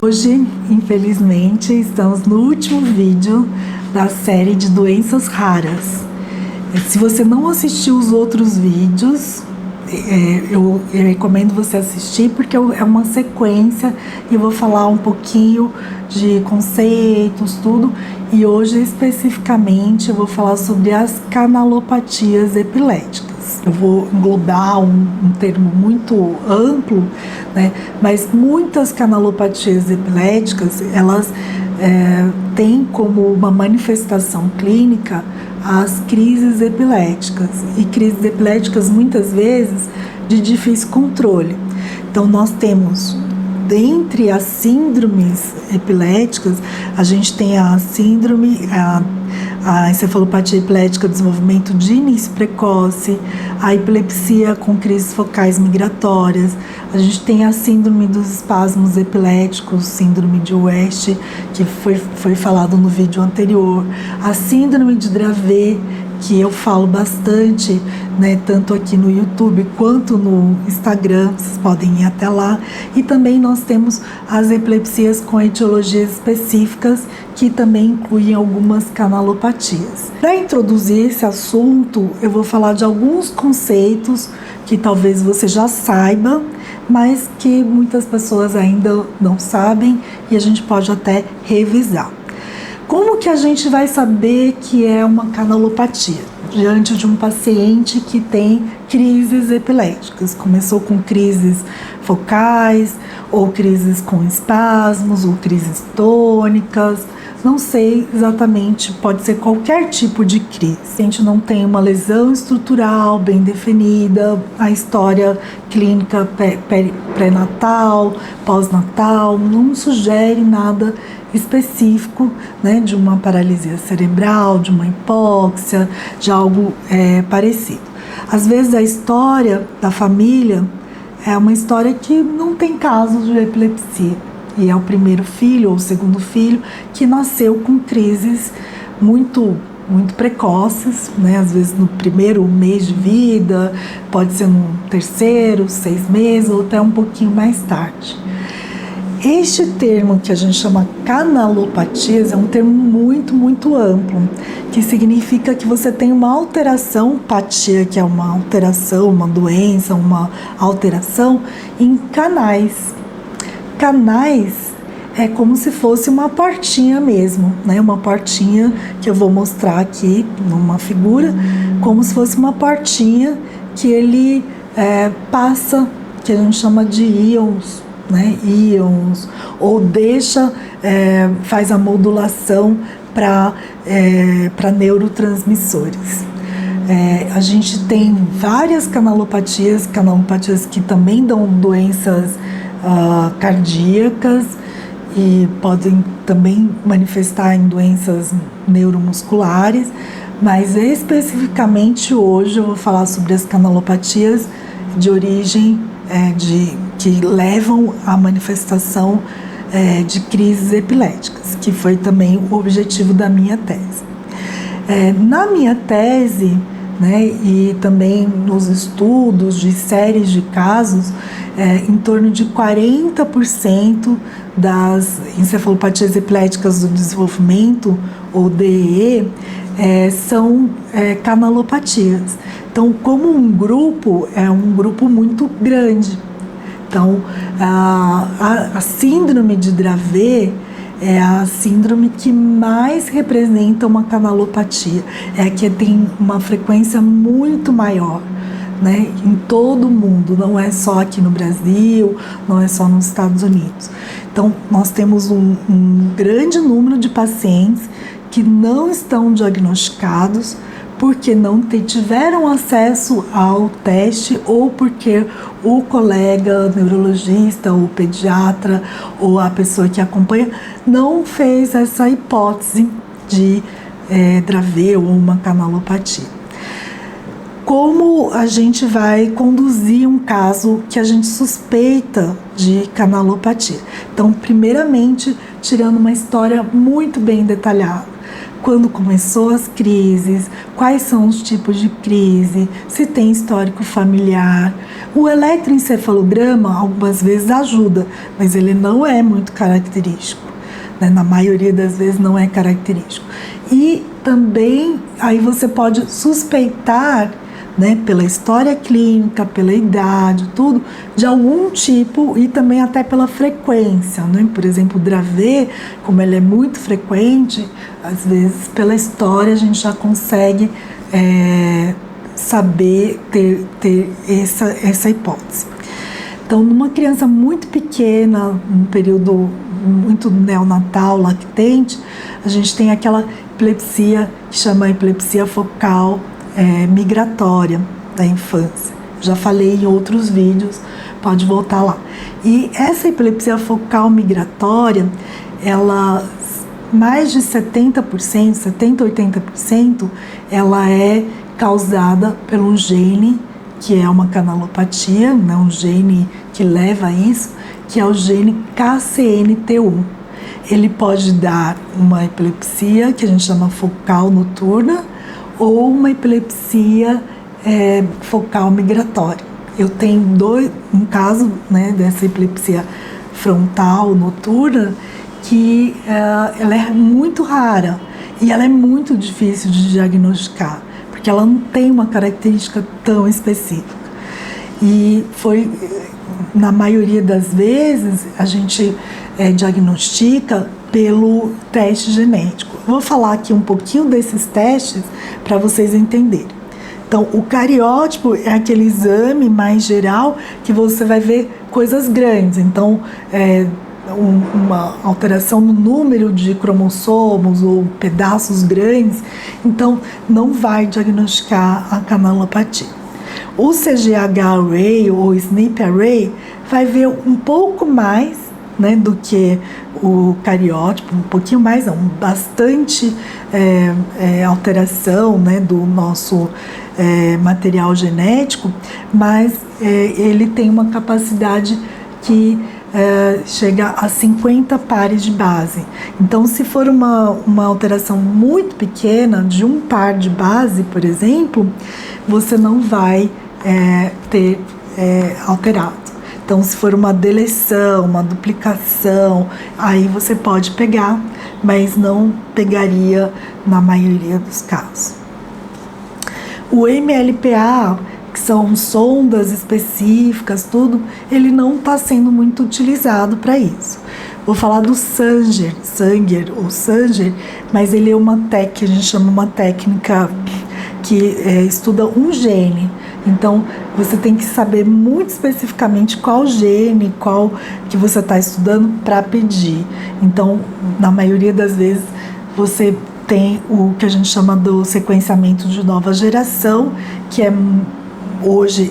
Hoje, infelizmente, estamos no último vídeo da série de doenças raras. Se você não assistiu os outros vídeos, eu recomendo você assistir, porque é uma sequência e eu vou falar um pouquinho de conceitos, tudo. E hoje, especificamente, eu vou falar sobre as canalopatias epiléticas. Eu vou englobar um termo muito amplo, né? Mas muitas canalopatias epiléticas, elas têm como uma manifestação clínica as crises epiléticas. E crises epiléticas, muitas vezes, de difícil controle. Então, nós temos, dentre as síndromes epiléticas, a gente tem a síndrome, a encefalopatia epilética de desenvolvimento de início precoce, a epilepsia com crises focais migratórias, a gente tem a síndrome dos espasmos epiléticos, síndrome de West, que foi falado no vídeo anterior, a síndrome de Dravet, que eu falo bastante, né, tanto aqui no YouTube quanto no Instagram, vocês podem ir até lá. E também nós temos as epilepsias com etiologias específicas, que também incluem algumas canalopatias. Para introduzir esse assunto, eu vou falar de alguns conceitos que talvez você já saiba, mas que muitas pessoas ainda não sabem e a gente pode até revisar. Como que a gente vai saber que é uma canalopatia? Diante de um paciente que tem crises epiléticas. Começou com crises focais, ou crises com espasmos, ou crises tônicas. Não sei exatamente, pode ser qualquer tipo de crise. A gente não tem uma lesão estrutural bem definida, a história clínica pré-natal, pós-natal, não sugere nada específico, né, de uma paralisia cerebral, de uma hipóxia, de algo parecido. Às vezes a história da família é uma história que não tem casos de epilepsia, e é o primeiro filho ou o segundo filho que nasceu com crises muito precoces, né? Às vezes no primeiro mês de vida, pode ser no terceiro, 6 meses ou até um pouquinho mais tarde. Este termo que a gente chama canalopatias é um termo muito amplo, que significa que você tem uma alteração, patia, que é uma alteração, uma doença, uma alteração em canais. Canais é como se fosse uma portinha mesmo, né? Uma portinha que eu vou mostrar aqui numa figura, como se fosse uma portinha que ele passa, que a gente chama de íons, né? Íons, ou faz a modulação para neurotransmissores. A gente tem várias canalopatias que também dão doenças cardíacas e podem também manifestar em doenças neuromusculares, mas especificamente hoje eu vou falar sobre as canalopatias de origem que levam à manifestação de crises epiléticas, que foi também o objetivo da minha tese. Na minha tese, né, e também nos estudos de séries de casos, em torno de 40% das encefalopatias epiléticas do desenvolvimento, ou DEE, são canalopatias. Então, como um grupo, é um grupo muito grande. Então, a síndrome de Dravet é a síndrome que mais representa uma canalopatia. É a que tem uma frequência muito maior, né, em todo o mundo, não é só aqui no Brasil, não é só nos Estados Unidos. Então, nós temos um grande número de pacientes que não estão diagnosticados porque não tiveram acesso ao teste ou porque o colega neurologista ou pediatra ou a pessoa que acompanha não fez essa hipótese de Dravet ou uma canalopatia. Como a gente vai conduzir um caso que a gente suspeita de canalopatia? Então, primeiramente, tirando uma história muito bem detalhada, quando começou as crises, quais são os tipos de crise, se tem histórico familiar. O eletroencefalograma algumas vezes ajuda, mas ele não é muito característico, né? Na maioria das vezes não é característico. E também aí você pode suspeitar, né, pela história clínica, pela idade, tudo, de algum tipo e também até pela frequência, né? Por exemplo, o Dravet, como ele é muito frequente, às vezes pela história a gente já consegue saber ter essa hipótese. Então, numa criança muito pequena, num período muito neonatal, lactente, a gente tem aquela epilepsia que chama epilepsia focal migratória da infância. Já falei em outros vídeos, pode voltar lá. E essa epilepsia focal migratória, ela, mais de 70%, 70%, 80%, ela é causada pelo gene, que é uma canalopatia, né, um gene que leva a isso, que é o gene KCNT1. Ele pode dar uma epilepsia, que a gente chama focal noturna, ou uma epilepsia focal migratória. Eu tenho um caso, né, dessa epilepsia frontal noturna, que ela é muito rara e ela é muito difícil de diagnosticar, porque ela não tem uma característica tão específica. E foi, na maioria das vezes, a gente diagnostica pelo teste genético. Vou falar aqui um pouquinho desses testes para vocês entenderem. Então, o cariótipo é aquele exame mais geral que você vai ver coisas grandes. Então, uma alteração no número de cromossomos ou pedaços grandes, então não vai diagnosticar a canalopatia. O CGH-array ou SNP-array vai ver um pouco mais, né, do que o cariótipo, um pouquinho mais, não, bastante alteração, né, do nosso material genético, mas ele tem uma capacidade que chega a 50 pares de base. Então, se for uma alteração muito pequena, de um par de base, por exemplo, você não vai ter alterado. Então, se for uma deleção, uma duplicação, aí você pode pegar, mas não pegaria na maioria dos casos. O MLPA, que são sondas específicas, tudo, ele não está sendo muito utilizado para isso. Vou falar do Sanger, mas ele é uma técnica, que a gente chama uma técnica que estuda um gene. Então, você tem que saber muito especificamente qual gene, qual que você está estudando para pedir. Então, na maioria das vezes, você tem o que a gente chama do sequenciamento de nova geração, que hoje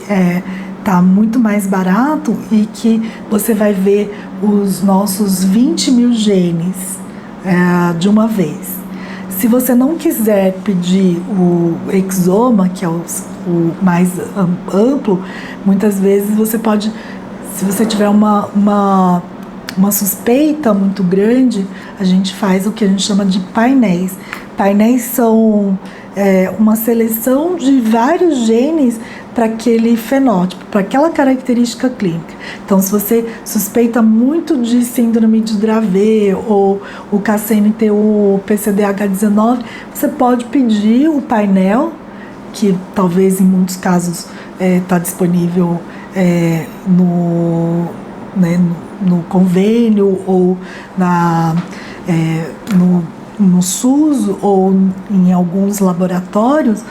está muito mais barato e que você vai ver os nossos 20 mil genes de uma vez. Se você não quiser pedir o exoma, que é o mais amplo, muitas vezes você pode, se você tiver uma suspeita muito grande, a gente faz o que a gente chama de painéis. Painéis são uma seleção de vários genes para aquele fenótipo, para aquela característica clínica. Então, se você suspeita muito de síndrome de Dravet ou o KCNT1 ou o PCDH19, você pode pedir o painel, que talvez em muitos casos está disponível no convênio ou no SUS ou em alguns laboratórios.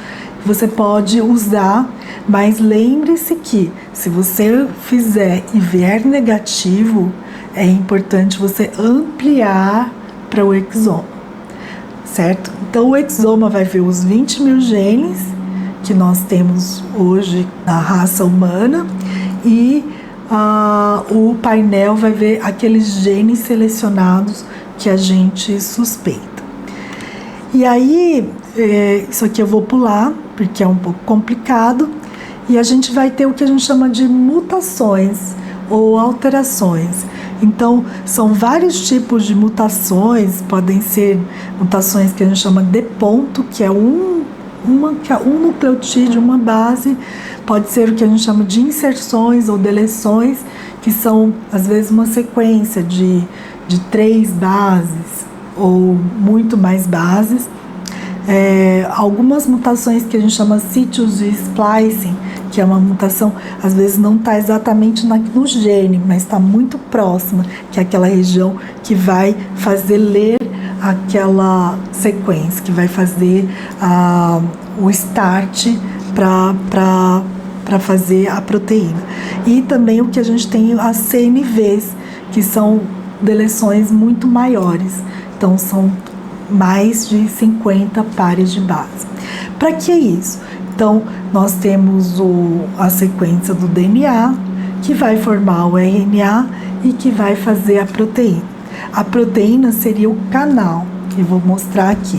Você pode usar, mas lembre-se que se você fizer e vier negativo, é importante você ampliar para o exoma, certo? Então o exoma vai ver os 20 mil genes que nós temos hoje na raça humana e o painel vai ver aqueles genes selecionados que a gente suspeita. E aí, isso aqui eu vou pular, porque é um pouco complicado, e a gente vai ter o que a gente chama de mutações ou alterações. Então, são vários tipos de mutações, podem ser mutações que a gente chama de ponto, que é um nucleotídeo, uma base, pode ser o que a gente chama de inserções ou deleções, que são, às vezes, uma sequência de 3 bases ou muito mais bases. Algumas mutações que a gente chama sítios de splicing, que é uma mutação, às vezes não está exatamente no gene, mas está muito próxima, que é aquela região que vai fazer ler aquela sequência, que vai fazer o start para fazer a proteína. E também o que a gente tem, as CNVs, que são deleções muito maiores, então são mais de 50 pares de base. Para que isso? Então, nós temos a sequência do DNA, que vai formar o RNA e que vai fazer a proteína. A proteína seria o canal, que eu vou mostrar aqui.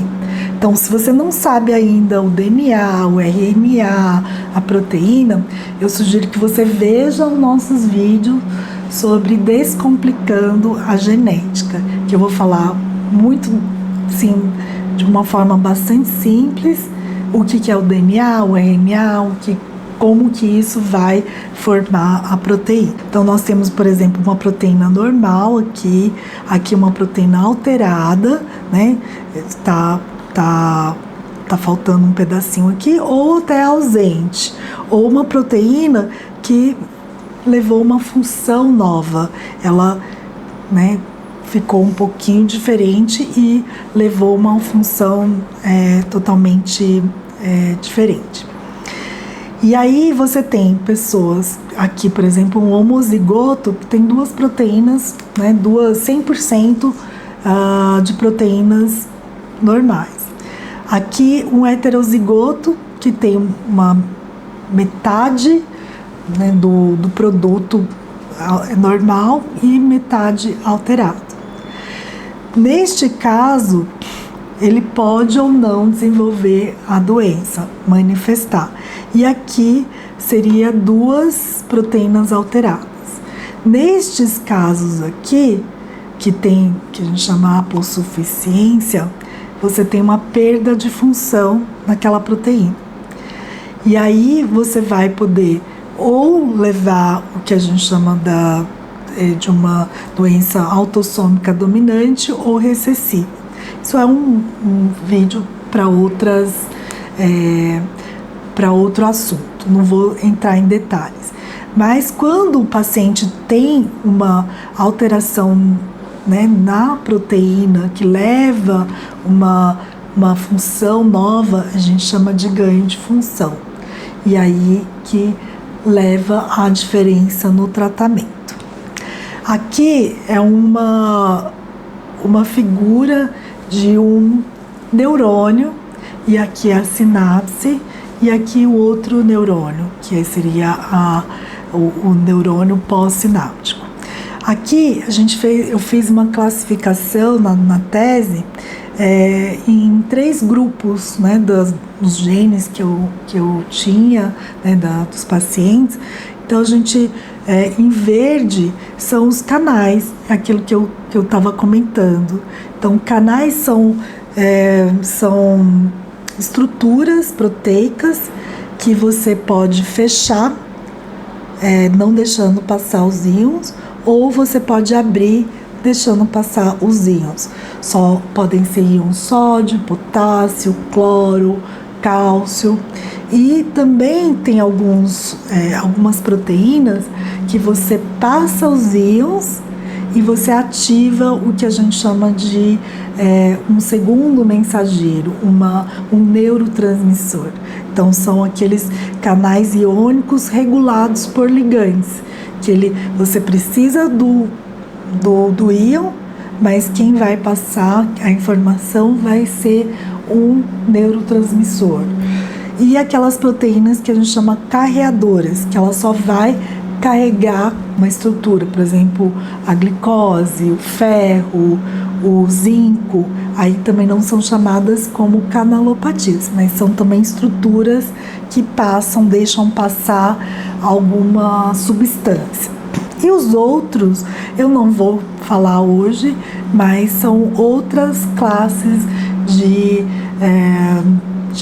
Então, se você não sabe ainda o DNA, o RNA, a proteína, eu sugiro que você veja os nossos vídeos sobre Descomplicando a Genética, que eu vou falar muito, sim, de uma forma bastante simples, o que é o DNA, o RNA, como que isso vai formar a proteína. Então, nós temos, por exemplo, uma proteína normal aqui uma proteína alterada, né? Tá faltando um pedacinho aqui, ou até ausente, ou uma proteína que levou uma função nova, ela, né, ficou um pouquinho diferente e levou uma função totalmente diferente. E aí você tem pessoas, aqui por exemplo, um homozigoto que tem 2 proteínas, né, 100% de proteínas normais. Aqui um heterozigoto que tem uma metade, né, do produto normal e metade alterado. Neste caso, ele pode ou não desenvolver a doença, manifestar. E aqui seria 2 proteínas alteradas. Nestes casos aqui, que a gente chama apossuficiência, você tem uma perda de função naquela proteína. E aí você vai poder ou levar o que a gente chama de uma doença autossômica dominante ou recessiva. Isso é um vídeo para outro assunto, não vou entrar em detalhes. Mas quando o paciente tem uma alteração, né, na proteína que leva uma função nova, a gente chama de ganho de função. E aí que leva à diferença no tratamento. Aqui é uma figura de um neurônio, e aqui é a sinapse, e aqui o outro neurônio, que seria o neurônio pós-sináptico. Aqui eu fiz uma classificação na tese em 3 grupos, né, dos genes que eu tinha, né, dos pacientes. Então, em verde são os canais, aquilo que eu estava comentando. Então, canais são estruturas proteicas que você pode fechar, não deixando passar os íons, ou você pode abrir, deixando passar os íons. Só podem ser íons sódio, potássio, cloro, cálcio. E também tem algumas proteínas que você passa os íons e você ativa o que a gente chama de um segundo mensageiro, um neurotransmissor. Então, são aqueles canais iônicos regulados por ligantes, que você precisa do íon, mas quem vai passar a informação vai ser um neurotransmissor. E aquelas proteínas que a gente chama carreadoras, que ela só vai carregar uma estrutura, por exemplo, a glicose, o ferro, o zinco, aí também não são chamadas como canalopatias, mas são também estruturas que deixam passar alguma substância. E os outros eu não vou falar hoje, mas são outras classes de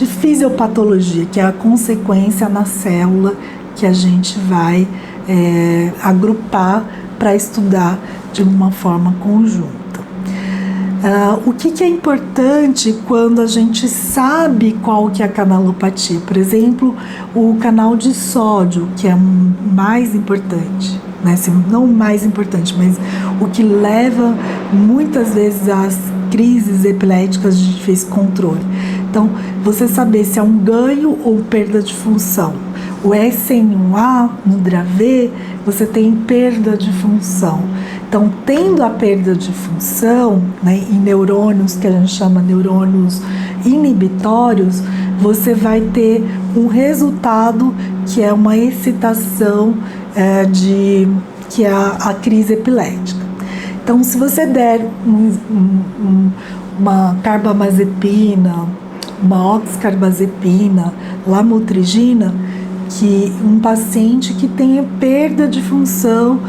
fisiopatologia, que é a consequência na célula que a gente vai agrupar para estudar de uma forma conjunta. O que é importante quando a gente sabe qual que é a canalopatia? Por exemplo, o canal de sódio, que é mais importante, né? Não o mais importante, mas o que leva muitas vezes às crises epiléticas de difícil controle. Então, você saber se é um ganho ou perda de função. O SN1A, no Dravet, você tem perda de função. Então, tendo a perda de função, né, em neurônios que a gente chama neurônios inibitórios, você vai ter um resultado que é uma excitação que é a crise epilética. Então, se você der uma carbamazepina, uma oxcarbazepina, lamotrigina, que um paciente que tenha perda de função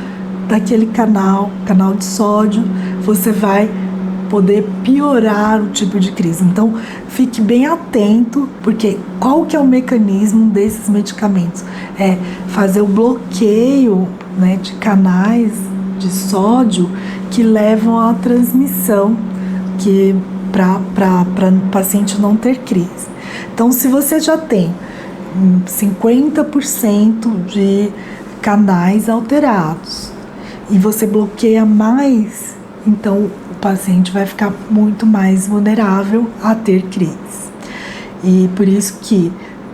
daquele canal de sódio, você vai poder piorar o tipo de crise. Então, fique bem atento, porque qual que é o mecanismo desses medicamentos? É fazer o bloqueio, né, de canais de sódio que levam à transmissão, para o paciente não ter crise. Então, se você já tem 50% de canais alterados e você bloqueia mais, então o paciente vai ficar muito mais vulnerável a ter crise. E por isso que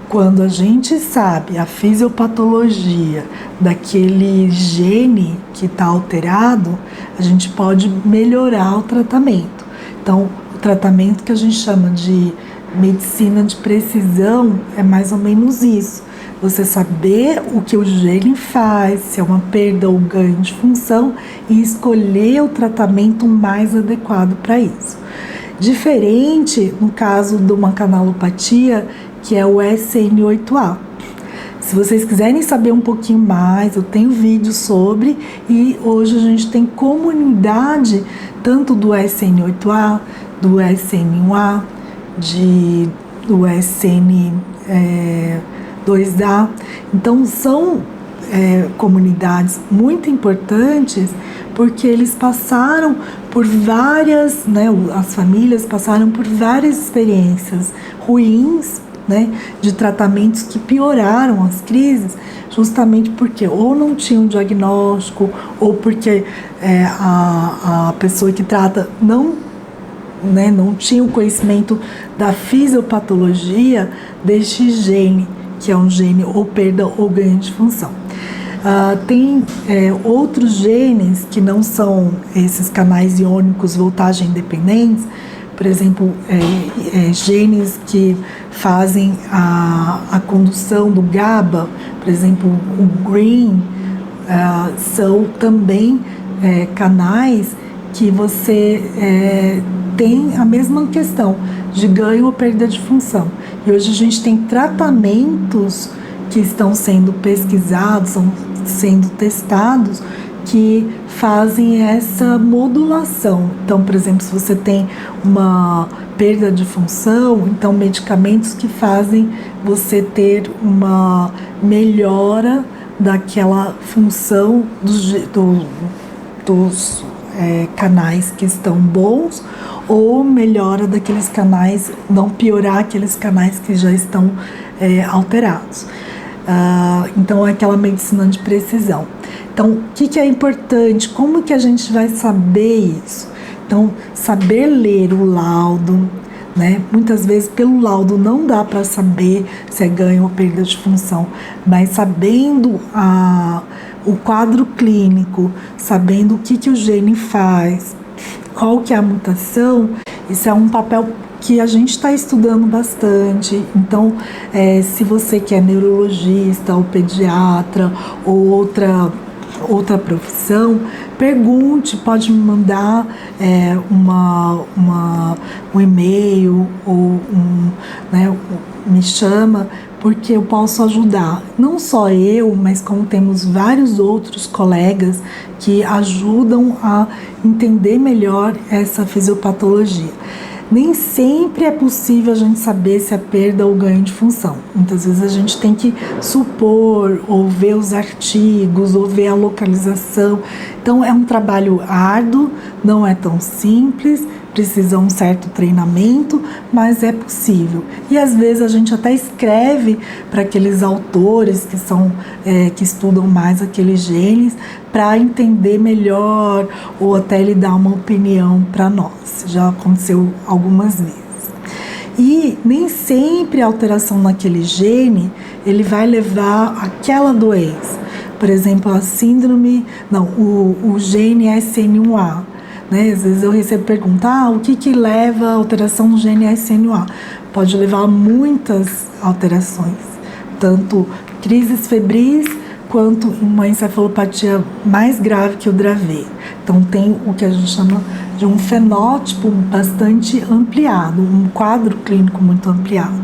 quando a gente sabe a fisiopatologia daquele gene que está alterado, a gente pode melhorar o tratamento. Então, o tratamento que a gente chama de medicina de precisão é mais ou menos isso. Você saber o que o gene faz, se é uma perda ou ganho de função, e escolher o tratamento mais adequado para isso. Diferente no caso de uma canalopatia, que é o SN8A. Se vocês quiserem saber um pouquinho mais, eu tenho vídeo sobre, e hoje a gente tem comunidade tanto do SN8A, do SN1A, do SN2A. Então são comunidades muito importantes, porque eles passaram por várias, né, as famílias passaram por várias experiências ruins, né, de tratamentos que pioraram as crises, justamente porque ou não tinha um diagnóstico, ou porque a pessoa que trata não tinha o conhecimento da fisiopatologia deste gene, que é um gene ou perda ou ganho de função. Tem outros genes que não são esses canais iônicos voltagem independentes, por exemplo, genes que fazem a condução do GABA, por exemplo, o GRIN, são também canais que você tem a mesma questão de ganho ou perda de função. E hoje a gente tem tratamentos que estão sendo pesquisados, estão sendo testados, que fazem essa modulação. Então, por exemplo, se você tem uma perda de função, então medicamentos que fazem você ter uma melhora daquela função dos canais que estão bons, ou melhora daqueles canais, não piorar aqueles canais que já estão alterados. Então, é aquela medicina de precisão. Então, o que é importante? Como que a gente vai saber isso? Então, saber ler o laudo, né? Muitas vezes, pelo laudo, não dá para saber se é ganho ou perda de função, mas sabendo o quadro clínico, sabendo o que o gene faz, qual que é a mutação, isso é um papel que a gente está estudando bastante. Então, se você que é neurologista ou pediatra ou outra profissão, pergunte, pode me mandar um e-mail ou me chama, porque eu posso ajudar, não só eu, mas como temos vários outros colegas que ajudam a entender melhor essa fisiopatologia. Nem sempre é possível a gente saber se é perda ou ganho de função. Muitas vezes a gente tem que supor, ou ver os artigos, ou ver a localização. Então é um trabalho árduo, não é tão simples, precisa um certo treinamento, mas é possível. E às vezes a gente até escreve para aqueles autores que estudam mais aqueles genes para entender melhor ou até ele dar uma opinião para nós. Já aconteceu algumas vezes. E nem sempre a alteração naquele gene ele vai levar àquela doença. Por exemplo, o gene SN1A. Né? Às vezes eu recebo pergunta, o que leva à alteração no gene SN1A? Pode levar a muitas alterações, tanto crises febris quanto uma encefalopatia mais grave que o Dravet. Então tem o que a gente chama de um fenótipo bastante ampliado, um quadro clínico muito ampliado.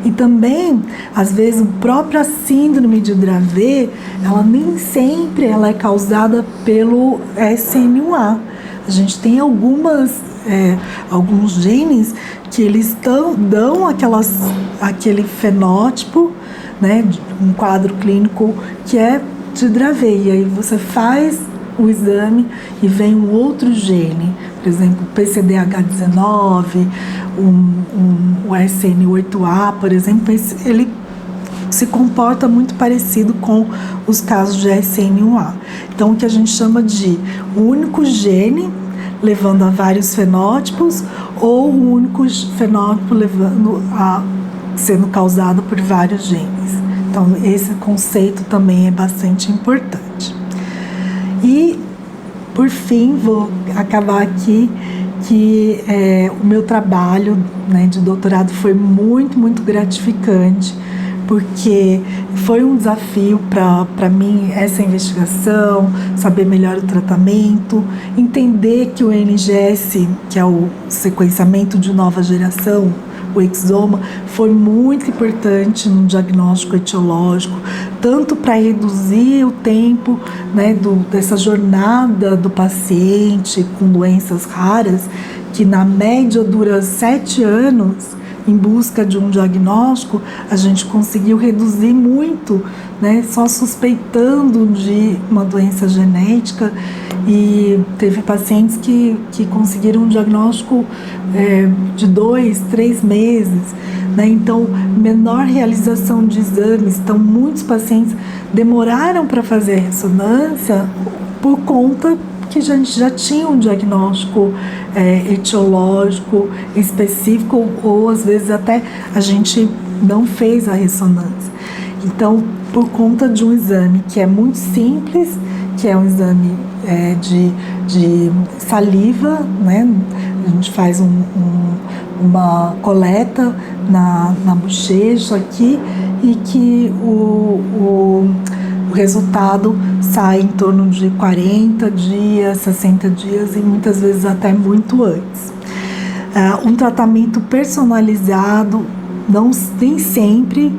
E também, às vezes, a própria síndrome de Dravet, ela nem sempre é causada pelo SN1A. A gente tem alguns genes que eles dão aquele fenótipo, né, um quadro clínico que é de Dravet. E aí você faz o exame e vem um outro gene, por exemplo, o PCDH19, o SN8A, por exemplo, ele se comporta muito parecido com os casos de SN1A. Então, o que a gente chama de um único gene levando a vários fenótipos, ou um único fenótipo sendo causado por vários genes. Então, esse conceito também é bastante importante. E, por fim, vou acabar aqui que o meu trabalho, né, de doutorado foi muito, muito gratificante, porque foi um desafio para mim essa investigação, saber melhor o tratamento, entender que o NGS, que é o sequenciamento de nova geração, o exoma, foi muito importante no diagnóstico etiológico, tanto para reduzir o tempo, né, dessa jornada do paciente com doenças raras, que na média dura 7 anos, em busca de um diagnóstico, a gente conseguiu reduzir muito, né, só suspeitando de uma doença genética, e teve pacientes que conseguiram um diagnóstico de 2, 3 meses, né? Então, menor realização de exames. Então, muitos pacientes demoraram para fazer a ressonância por conta que a gente já tinha um diagnóstico etiológico específico, ou às vezes até a gente não fez a ressonância. Então, por conta de um exame que é muito simples, que é um exame de saliva, né? A gente faz uma coleta na bochecha aqui, e que o resultado sai em torno de 40 dias, 60 dias e muitas vezes até muito antes. Um tratamento personalizado, nem sempre,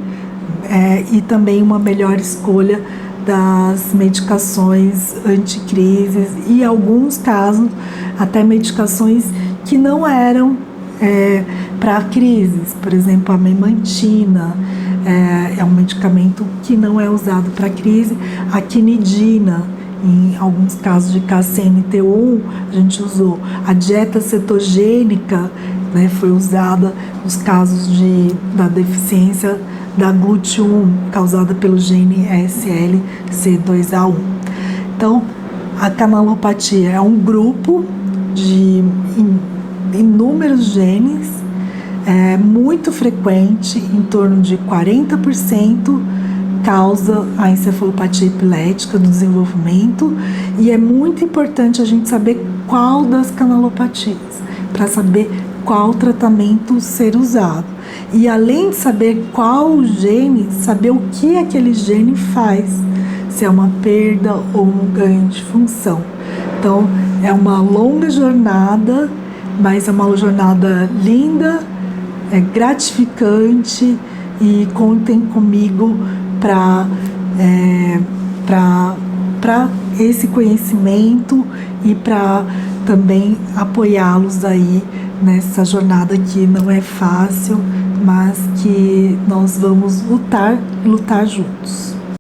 e também uma melhor escolha das medicações anticrises, e em alguns casos até medicações que não eram para crises, por exemplo, a memantina é um medicamento que não é usado para crise, a quinidina, em alguns casos de KCNT1, a gente usou a dieta cetogênica, né, foi usada nos casos da deficiência da GLUT1 causada pelo gene SLC2A1. Então, a canalopatia é um grupo de inúmeros genes, muito frequente, em torno de 40% causa a encefalopatia epilética do desenvolvimento, e é muito importante a gente saber qual das canalopatias, para saber qual tratamento ser usado. E além de saber qual gene, saber o que aquele gene faz, se é uma perda ou um ganho de função. Então, é uma longa jornada, mas é uma jornada linda, gratificante, e contem comigo para esse conhecimento e para também apoiá-los aí nessa jornada que não é fácil, mas que nós vamos lutar juntos.